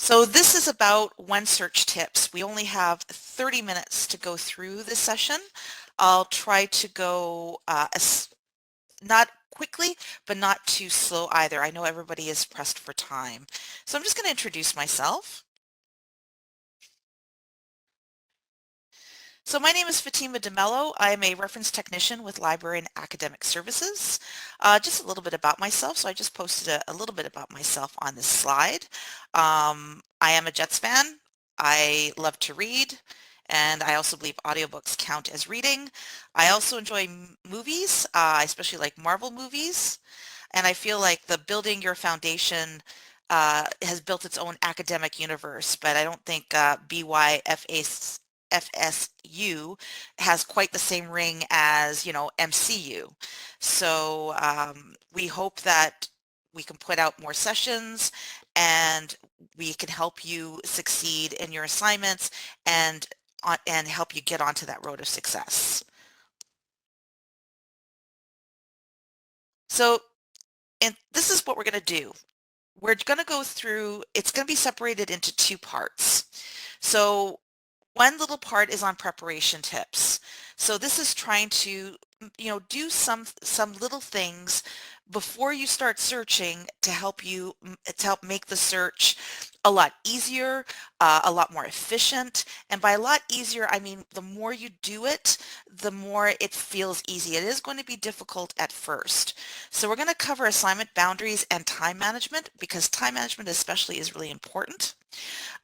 So this is about OneSearch tips. We only have 30 minutes to go through this session. I'll try to go not quickly, but not too slow either. I know everybody is pressed for time. So I'm just going to introduce myself. So my name is Fatima DeMello. I am a reference technician with Library and Academic Services. Just a little bit about myself. So I just posted a little bit about myself on this slide. I am a Jets fan. I love to read, and I also believe audiobooks count as reading. I also enjoy movies. I especially like Marvel movies, and I feel like the Building Your Foundation has built its own academic universe, but I don't think FSU has quite the same ring as, MCU. So we hope that we can put out more sessions and we can help you succeed in your assignments and help you get onto that road of success. So, and this is what we're going to do. We're going to go through, it's going to be separated into two parts. So one little part is on preparation tips. So this is trying to, do some little things before you start searching to help make the search a lot easier, a lot more efficient. And by a lot easier, I mean the more you do it, the more it feels easy. It is going to be difficult at first. So we're going to cover assignment boundaries and time management, because time management especially is really important.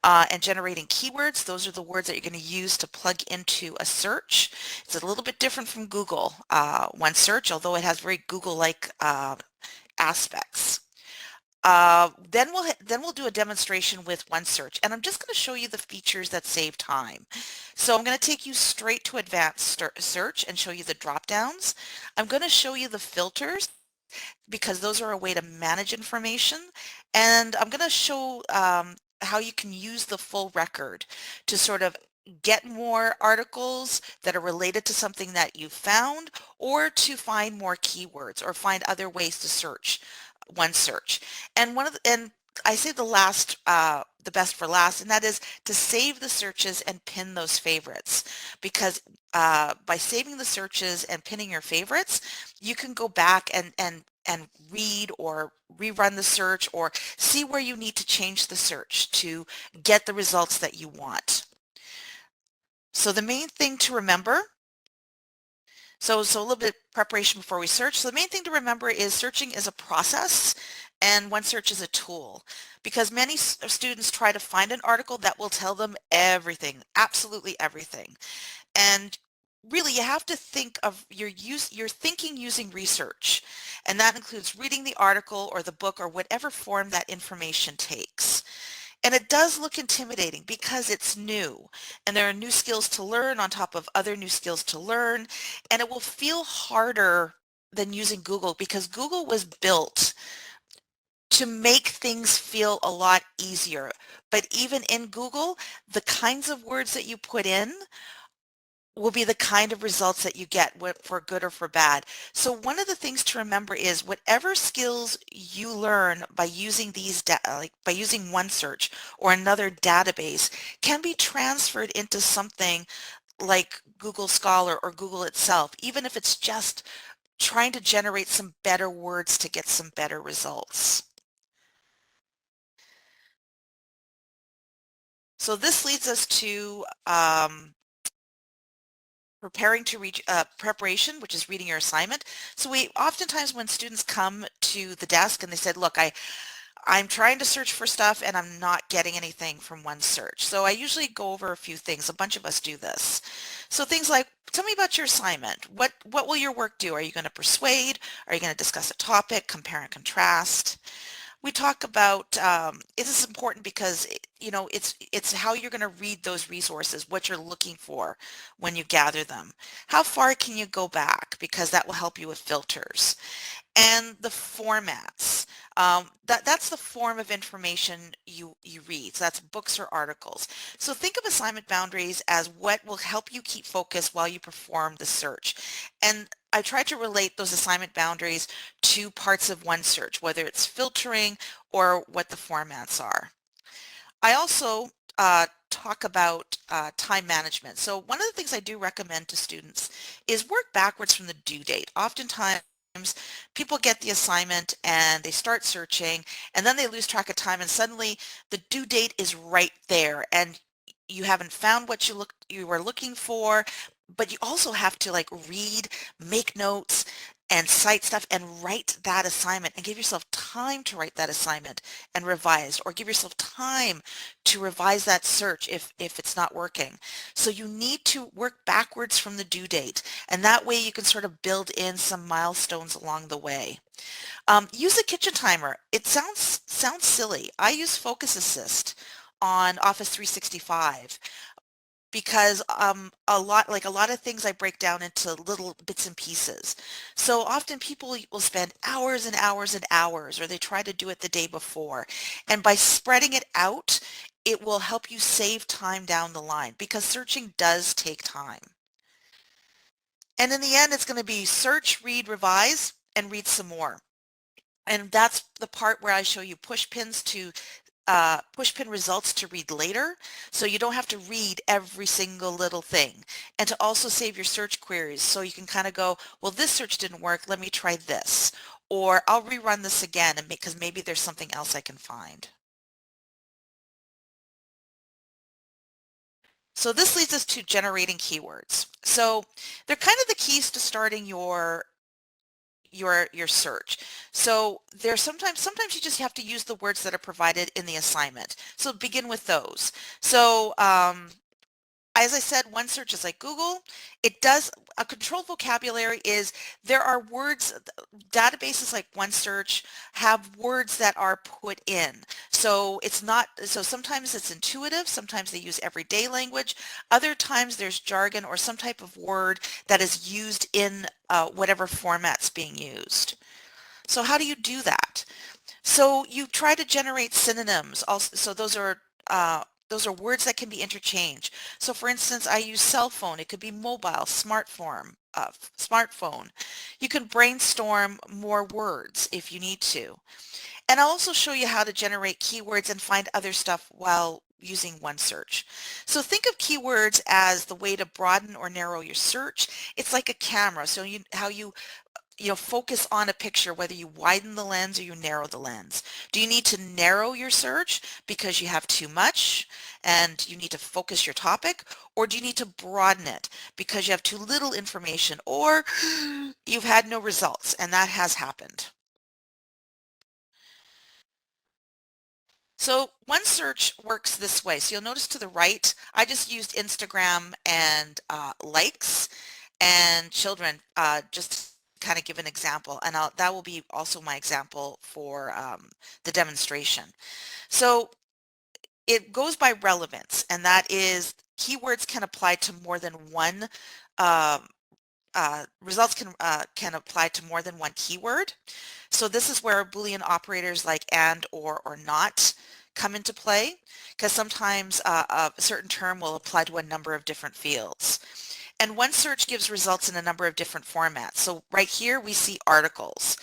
And generating keywords, those are the words that you're going to use to plug into a search. It's a little bit different from Google OneSearch, although it has very Google-like aspects. Then we'll do a demonstration with OneSearch, and I'm just going to show you the features that save time. So I'm going to take you straight to advanced search and show you the drop downs. I'm going to show you the filters, because those are a way to manage information. And I'm going to show how you can use the full record to sort of get more articles that are related to something that you found, or to find more keywords or find other ways to search OneSearch. And I say the best for last, and that is to save the searches and pin those favorites, because by saving the searches and pinning your favorites, you can go back and read or rerun the search or see where you need to change the search to get the results that you want. So the main thing to remember, so a little bit of preparation before we search. So the main thing to remember is searching is a process and OneSearch is a tool, because many students try to find an article that will tell them everything, absolutely everything. And really, you have to think of your thinking using research, and that includes reading the article or the book or whatever form that information takes. And it does look intimidating because it's new, and there are new skills to learn on top of other new skills to learn, and it will feel harder than using Google, because Google was built to make things feel a lot easier. But even in Google, the kinds of words that you put in will be the kind of results that you get, for good or for bad. So one of the things to remember is whatever skills you learn by using by using OneSearch or another database can be transferred into something like Google Scholar or Google itself, even if it's just trying to generate some better words to get some better results. So this leads us to preparing to reach preparation, which is reading your assignment. So we oftentimes, when students come to the desk and they said, look, I'm trying to search for stuff and I'm not getting anything from OneSearch. So I usually go over a few things. A bunch of us do this. So things like, tell me about your assignment. What will your work do? Are you going to persuade? Are you going to discuss a topic, compare and contrast? We talk about, it is important because, it's how you're going to read those resources, what you're looking for when you gather them. How far can you go back? Because that will help you with filters. And the formats. That's the form of information you read. So that's books or articles. So think of assignment boundaries as what will help you keep focus while you perform the search. And I try to relate those assignment boundaries to parts of OneSearch, whether it's filtering or what the formats are. I also talk about time management. So one of the things I do recommend to students is work backwards from the due date. Oftentimes, people get the assignment and they start searching, and then they lose track of time, and suddenly the due date is right there, and you haven't found what you were looking for, but you also have to like read, make notes, and cite stuff and write that assignment and give yourself time to write that assignment and revise, or give yourself time to revise that search if it's not working. So you need to work backwards from the due date, and that way you can sort of build in some milestones along the way. Use a kitchen timer. It sounds silly. I use Focus Assist on Office 365 because a lot of things I break down into little bits and pieces. So often people will spend hours and hours and hours, or they try to do it the day before. And by spreading it out, it will help you save time down the line, because searching does take time. And in the end, it's going to be search, read, revise, and read some more. And that's the part where I show you push pin results to read later, so you don't have to read every single little thing, and to also save your search queries, so you can kind of go, well, this search didn't work, let me try this, or I'll rerun this again and because maybe there's something else I can find. So this leads us to generating keywords. So they're kind of the keys to starting your search. So there's sometimes you just have to use the words that are provided in the assignment. So begin with those. So as I said, OneSearch is like Google. It does a controlled vocabulary is there are words, databases like OneSearch have words that are put in. So it's not, so sometimes it's intuitive, sometimes they use everyday language, other times there's jargon or some type of word that is used in whatever format's being used. So how do you do that? So you try to generate synonyms. Also, so those are words that can be interchanged. So for instance, I use cell phone. It could be mobile, smartphone. You can brainstorm more words if you need to. And I'll also show you how to generate keywords and find other stuff while using OneSearch. So think of keywords as the way to broaden or narrow your search. It's like a camera. So how you focus on a picture, whether you widen the lens or you narrow the lens. Do you need to narrow your search because you have too much and you need to focus your topic? Or do you need to broaden it because you have too little information, or you've had no results? And that has happened. So OneSearch works this way. So you'll notice to the right, I just used Instagram and likes and children, just to kind of give an example, and that will be also my example for the demonstration. So it goes by relevance, and that is keywords can apply to more than one um, results can apply to more than one keyword. So this is where Boolean operators like and, or not come into play, because sometimes a certain term will apply to a number of different fields. And OneSearch gives results in a number of different formats. So right here we see articles.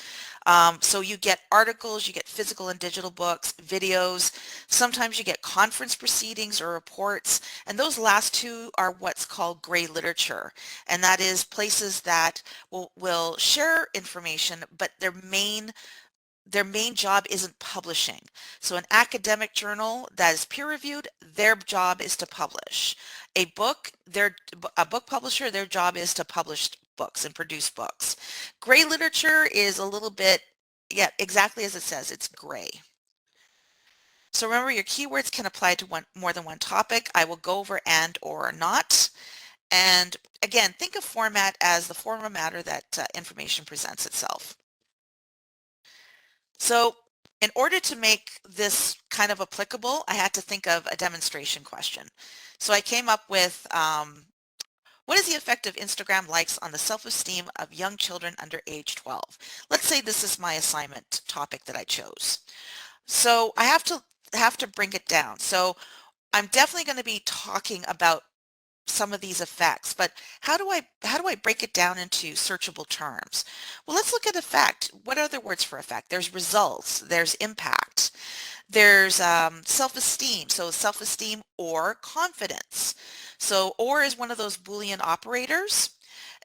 So you get articles, you get physical and digital books, videos, sometimes you get conference proceedings or reports, and those last two are what's called gray literature, and that is places that will share information, but their main job isn't publishing. So an academic journal that is peer reviewed, their job is to publish. A book publisher, their job is to publish books and produce books. Gray literature is a little bit, yeah, exactly as it says, it's gray. So remember, your keywords can apply to more than one topic. I will go over and, or not. And again, think of format as the form of matter that information presents itself. So in order to make this kind of applicable, I had to think of a demonstration question. So I came up with, what is the effect of Instagram likes on the self-esteem of young children under age 12? Let's say this is my assignment topic that I chose. So I have to bring it down. So I'm definitely going to be talking about some of these effects, but how do I break it down into searchable terms? Well, let's look at effect. What are the words for effect? There's results, there's impact, There's self-esteem, so self-esteem or confidence. So or is one of those Boolean operators,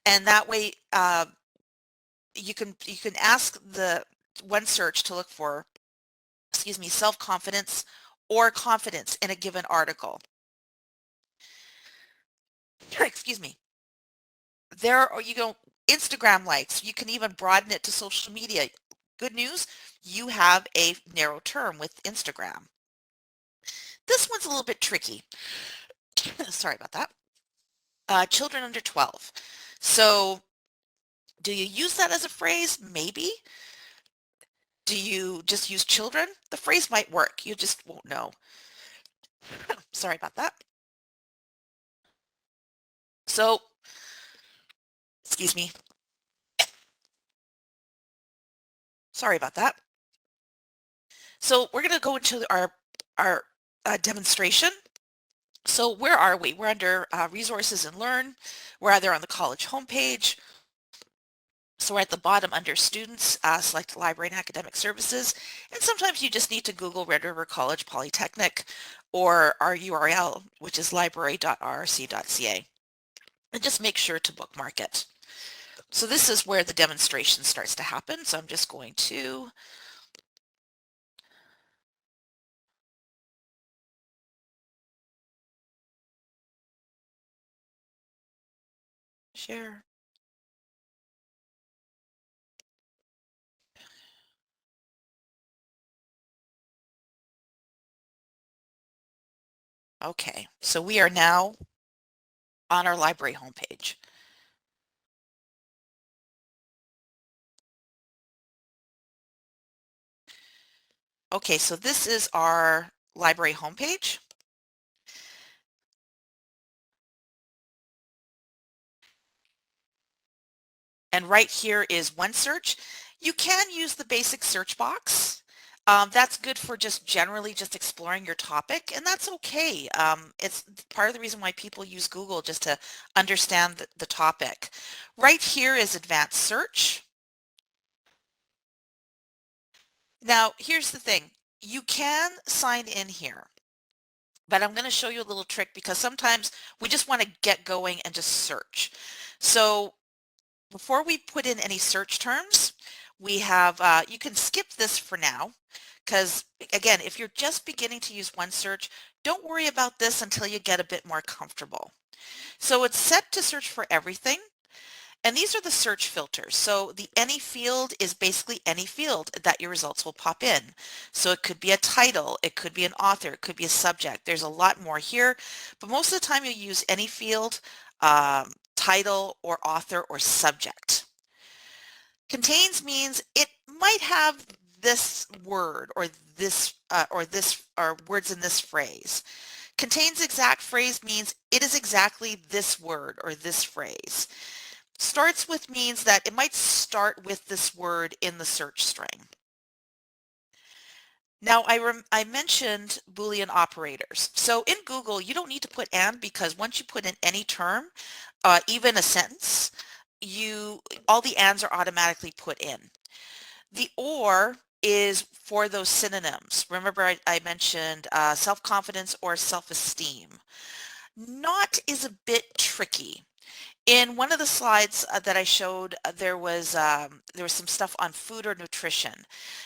and that way you can ask the OneSearch to look for, excuse me, self-confidence or confidence in a given article. Excuse me. There are, Instagram likes, you can even broaden it to social media. Good news, you have a narrow term with Instagram. This one's a little bit tricky. Sorry about that. Children under 12. So do you use that as a phrase? Maybe. Do you just use children? The phrase might work. You just won't know. Sorry about that. So, excuse me. Sorry about that. So we're going to go into our demonstration. So where are we? We're under Resources and Learn. We're either on the college homepage. So we're at the bottom under Students, select Library and Academic Services. And sometimes you just need to Google Red River College Polytechnic or our URL, which is library.rrc.ca. And just make sure to bookmark it. So this is where the demonstration starts to happen. So I'm just going to share. Okay, so we are now on our library homepage. Okay, so this is our library homepage. And right here is OneSearch. You can use the basic search box. That's good for just generally just exploring your topic, and that's okay. It's part of the reason why people use Google, just to understand the topic. Right here is advanced search. Now, here's the thing. You can sign in here, but I'm going to show you a little trick because sometimes we just want to get going and just search. So before we put in any search terms, we have, you can skip this for now because again, if you're just beginning to use OneSearch, don't worry about this until you get a bit more comfortable. So it's set to search for everything. And these are the search filters. So the any field is basically any field that your results will pop in. So it could be a title, it could be an author, it could be a subject. There's a lot more here, but most of the time you use any field, title or author or subject. Contains means it might have this word or this or words in this phrase. Contains exact phrase means it is exactly this word or this phrase. Starts with means that it might start with this word in the search string. Now, I mentioned Boolean operators. So in Google, you don't need to put and, because once you put in any term, even a sentence, all the ands are automatically put in. The or is for those synonyms. Remember I mentioned self-confidence or self-esteem. Not is a bit tricky. In one of the slides that I showed, there was some stuff on food or nutrition.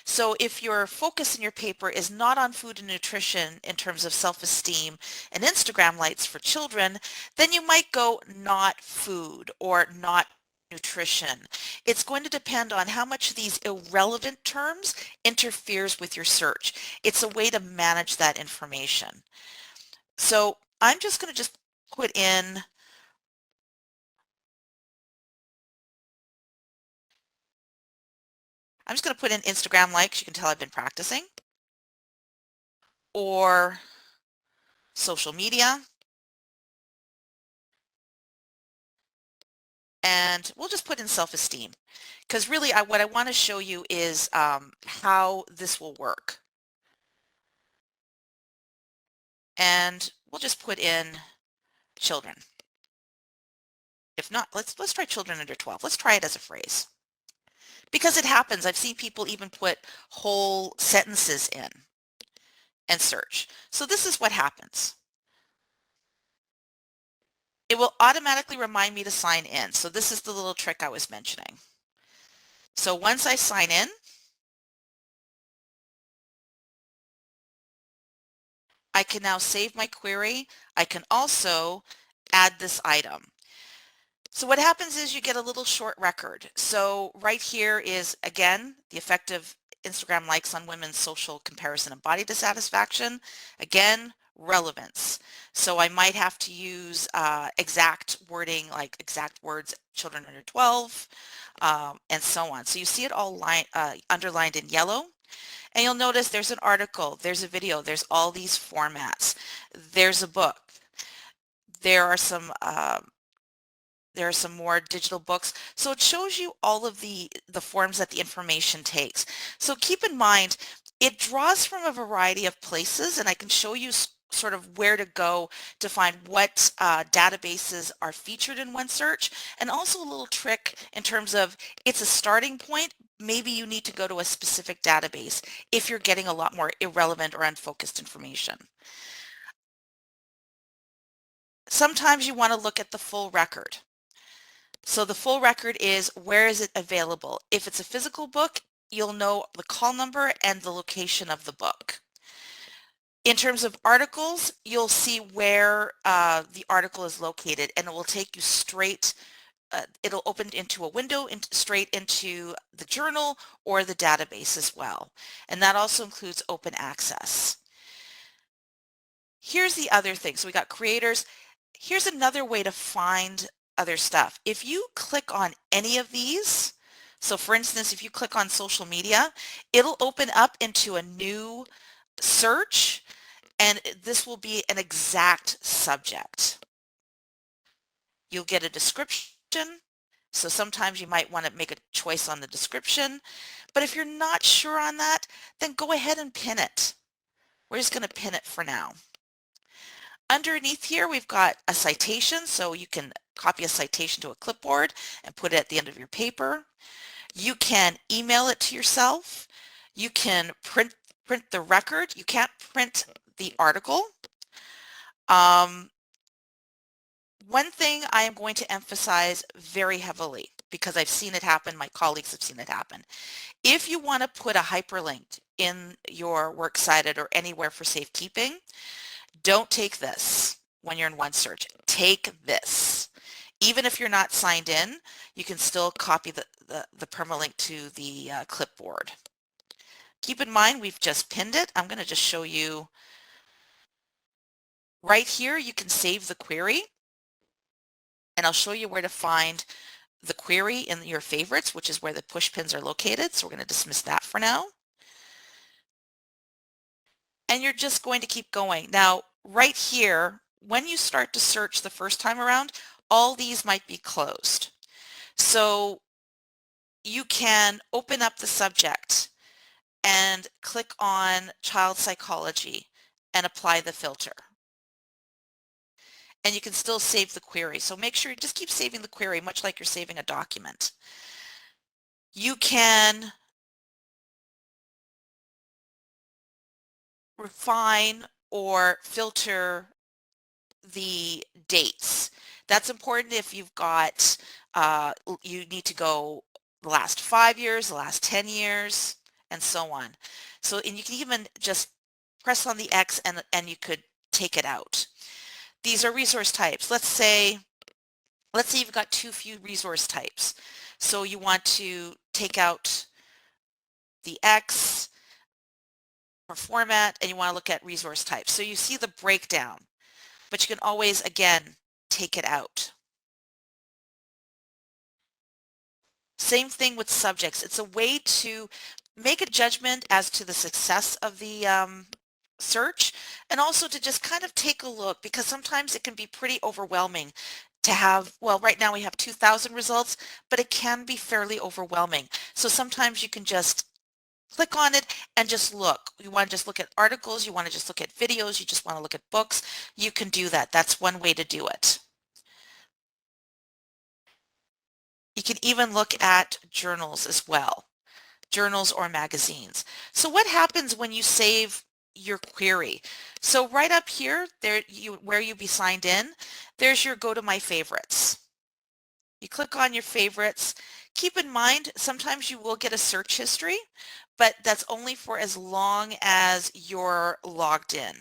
So if your focus in your paper is not on food and nutrition in terms of self-esteem and Instagram lights for children, then you might go not food or not nutrition. It's going to depend on how much these irrelevant terms interferes with your search. It's a way to manage that information. So I'm just going to just put in I'm just going to put in Instagram likes. You can tell I've been practicing. Or social media. And we'll just put in self-esteem. Because really what I want to show you is how this will work. And we'll just put in children. If not, let's try children under 12. Let's try it as a phrase. Because it happens. I've seen people even put whole sentences in. and search. So this is what happens. It will automatically remind me to sign in. So this is the little trick I was mentioning. So once I sign in, I can now save my query. I can also add this item. So what happens is you get a little short record. So right here is, again, the effective Instagram likes on women's social comparison and body dissatisfaction. Again, relevance. So I might have to use exact wording, like exact words, children under 12, and so on. So you see it all underlined in yellow. And you'll notice there's an article, there's a video, there's all these formats. There's a book. There are some more digital books. So it shows you all of the forms that the information takes. So keep in mind, it draws from a variety of places, and I can show you sort of where to go to find what databases are featured in OneSearch, and also a little trick in terms of it's a starting point. Maybe you need to go to a specific database if you're getting a lot more irrelevant or unfocused information. Sometimes you want to look at the full record. So the full record is where is it available? If it's a physical book, you'll know the call number and the location of the book. In terms of articles, you'll see where the article is located, and it will take you straight, it'll open into a window straight into the journal or the database as well. And that also includes open access. Here's the other thing. So we got creators. Here's another way to find other stuff. If you click on any of these, so for instance, if you click on social media, it'll open up into a new search, and this will be an exact subject. You'll get a description. So sometimes you might want to make a choice on the description, but if you're not sure on that, then go ahead and pin it. We're just going to pin it for now. Underneath here, we've got a citation, so you can copy a citation to a clipboard and put it at the end of your paper. You can email it to yourself. You can print the record. You can't print the article. One thing I am going to emphasize very heavily, because I've seen it happen, my colleagues have seen it happen. If you want to put a hyperlink in your works cited or anywhere for safekeeping, don't take this when you're in OneSearch. Take this. Even if you're not signed in, you can still copy the permalink to the clipboard. Keep in mind, we've just pinned it. I'm going to just show you right here. You can save the query, and I'll show you where to find the query in your favorites, which is where the push pins are located. So we're going to dismiss that for now. And you're just going to keep going. Now, right here, when you start to search the first time around, all these might be closed. So you can open up the subject and click on child psychology and apply the filter. And you can still save the query. So make sure you just keep saving the query, much like you're saving a document. You can refine or filter the dates. That's important if you've got, you need to go the last 5 years, the last 10 years, and so on. So, and you can even just press on the X and you could take it out. These are resource types. Let's say you've got too few resource types. So you want to take out the X for format and you want to look at resource types. So you see the breakdown, but you can always, again, take it out. Same thing with subjects. It's a way to make a judgment as to the success of the search, and also to just kind of take a look, because sometimes it can be pretty overwhelming to have, well, right now we have 2,000 results, but it can be fairly overwhelming. So sometimes you can just click on it and just look. You want to just look at articles, you want to just look at videos, you just want to look at books. You can do that. That's one way to do it. You can even look at journals as well, journals or magazines. So what happens when you save your query. So right up here, there where you be signed in, there's your go to my favorites. You click on your favorites. Keep in mind, sometimes you will get a search history, but that's only for as long as you're logged in.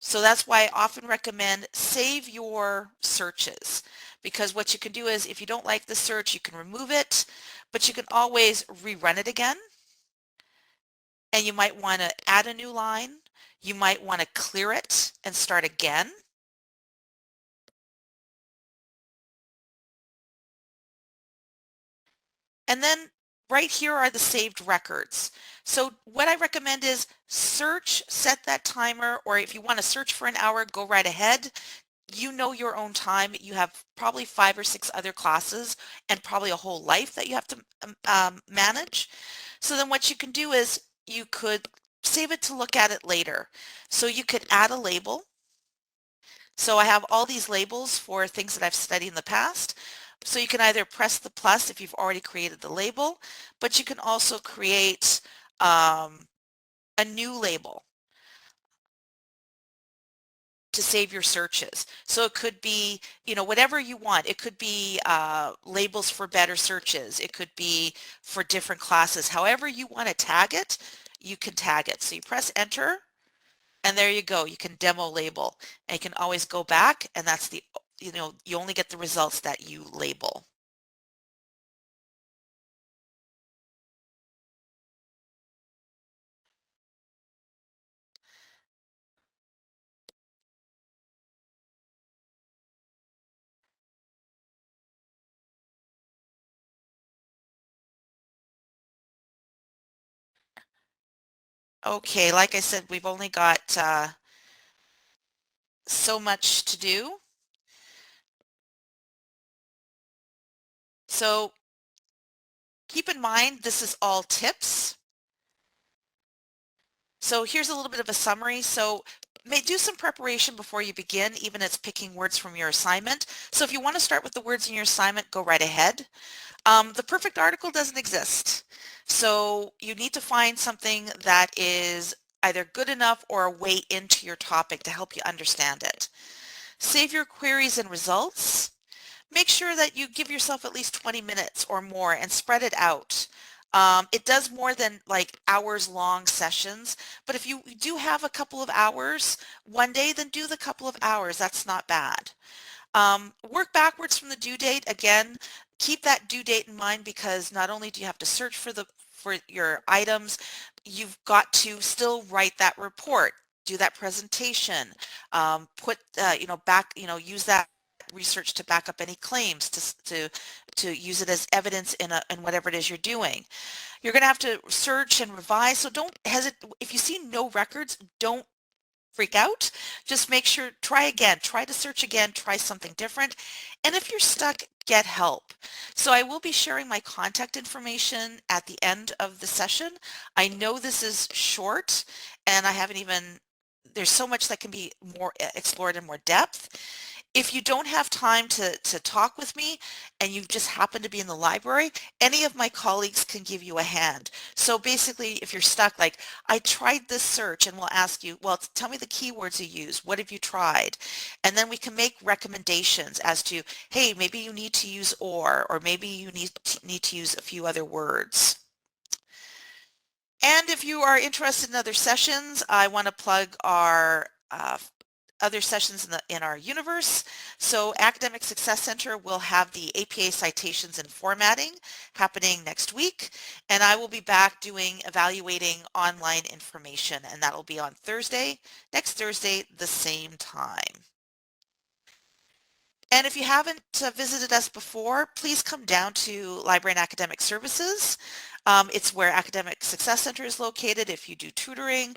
So that's why I often recommend save your searches, because what you can do is if you don't like the search, you can remove it, but you can always rerun it again. And you might want to add a new line. You might want to clear it and start again. And then right here are the saved records. So what I recommend is search, set that timer, or if you want to search for an hour, go right ahead. You know your own time. You have probably 5 or 6 other classes and probably a whole life that you have to manage. So then what you can do is you could save it to look at it later. So you could add a label. So I have all these labels for things that I've studied in the past. So you can either press the plus if you've already created the label, but you can also create a new label to save your searches. So it could be, whatever you want. It could be labels for better searches. It could be for different classes. However you want to tag it, you can tag it. So you press enter and there you go. You can demo label and you can always go back and that's you only get the results that you label. Okay, like I said, we've only got so much to do. So keep in mind, this is all tips. So here's a little bit of a summary. So may do some preparation before you begin, even as picking words from your assignment. So if you want to start with the words in your assignment, go right ahead. The perfect article doesn't exist. So you need to find something that is either good enough or a way into your topic to help you understand it. Save your queries and results. Make sure that you give yourself at least 20 minutes or more and spread it out. It does more than like hours long sessions, but if you do have a couple of hours one day, then do the couple of hours. That's not bad. Work backwards from the due date. Again, keep that due date in mind because not only do you have to search for your items, you've got to still write that report, do that presentation, put use that research to back up any claims to use it as evidence in whatever it is you're doing. You're going to have to search and revise, so don't hesitate. If you see no records, don't freak out. Just make sure, try again, try to search again, try something different. And if you're stuck, get help. So I will be sharing my contact information at the end of the session. I know this is short and I haven't even, there's so much that can be more explored in more depth. If you don't have time to talk with me and you just happen to be in the library, any of my colleagues can give you a hand. So basically, if you're stuck, like, I tried this search and we'll ask you, well, tell me the keywords you use. What have you tried? And then we can make recommendations as to, hey, maybe you need to use or maybe you need to use a few other words. And if you are interested in other sessions, I want to plug our other sessions in our universe. So Academic Success Center will have the APA citations and formatting happening next week, and I will be back doing evaluating online information, and that'll be on Thursday, next Thursday, the same time. And if you haven't visited us before, please come down to Library and Academic Services. It's where Academic Success Center is located. If you do tutoring,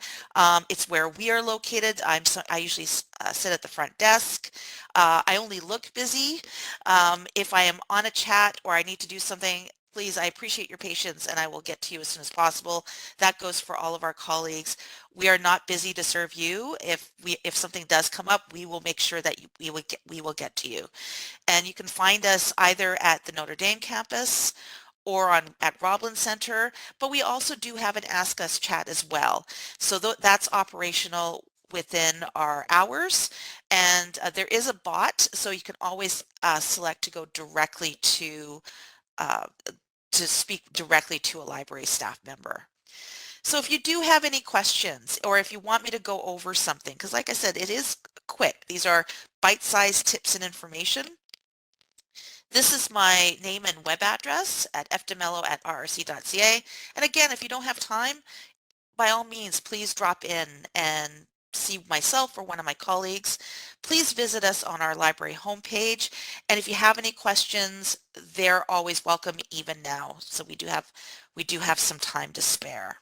it's where we are located. I usually sit at the front desk. I only look busy. If I am on a chat or I need to do something, please, I appreciate your patience and I will get to you as soon as possible. That goes for all of our colleagues. We are not busy to serve you. If something does come up, we will make sure that we will get to you. And you can find us either at the Notre Dame campus or on at Roblin Center, but we also do have an Ask Us chat as well. So that's operational within our hours, and there is a bot, so you can always select to go directly uh, to speak directly to a library staff member. So if you do have any questions, or if you want me to go over something, because like I said, it is quick. These are bite-sized tips and information. This is my name and web address at fdemello@rrc.ca. And again, if you don't have time, by all means, please drop in and see myself or one of my colleagues. Please visit us on our library homepage. And if you have any questions, they're always welcome even now. So we do have some time to spare.